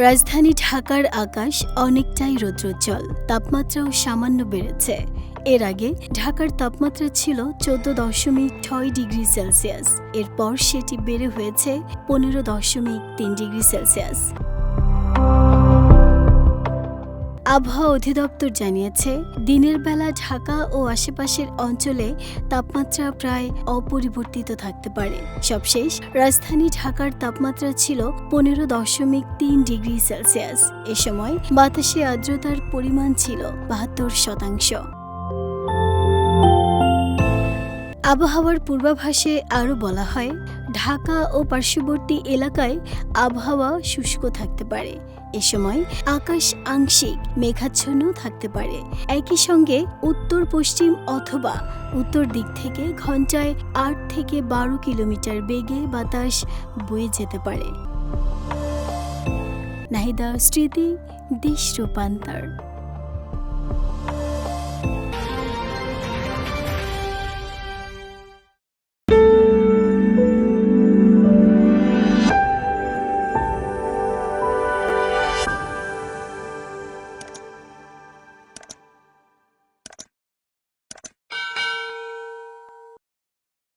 রাজধানী ঢাকার আকাশ অনেকটাই রৌদ্রোজ্জ্বল, তাপমাত্রাও সামান্য বেড়েছে। এর আগে ঢাকার তাপমাত্রা ছিল 14.6 ডিগ্রি সেলসিয়াস। এরপর সেটি বেড়ে হয়েছে 15.3 ডিগ্রি সেলসিয়াস। আবহাওয়া অধিদপ্তর জানিয়েছে, দিনের বেলা ঢাকা ও আশেপাশের অঞ্চলে তাপমাত্রা প্রায় অপরিবর্তিত থাকতে পারে। সবশেষ রাজধানী ঢাকার তাপমাত্রা ছিল 15.3 ডিগ্রি সেলসিয়াস। এ সময় বাতাসে আর্দ্রতার পরিমাণ ছিল 72%। আবহাওয়ার পূর্বাভাসে আরও বলা হয়, ঢাকা ও পার্শ্ববর্তী এলাকায় আবহাওয়া শুষ্ক থাকতে পারে। এ সময় আকাশ আংশিক মেঘাচ্ছন্ন থাকতে পারে। একই সঙ্গে উত্তর পশ্চিম অথবা উত্তর দিক থেকে ঘন্টায় 8 থেকে 12 কিলোমিটার বেগে বাতাস বয়ে যেতে পারে। নাহিদা স্মৃতি, দেশ রূপান্তর।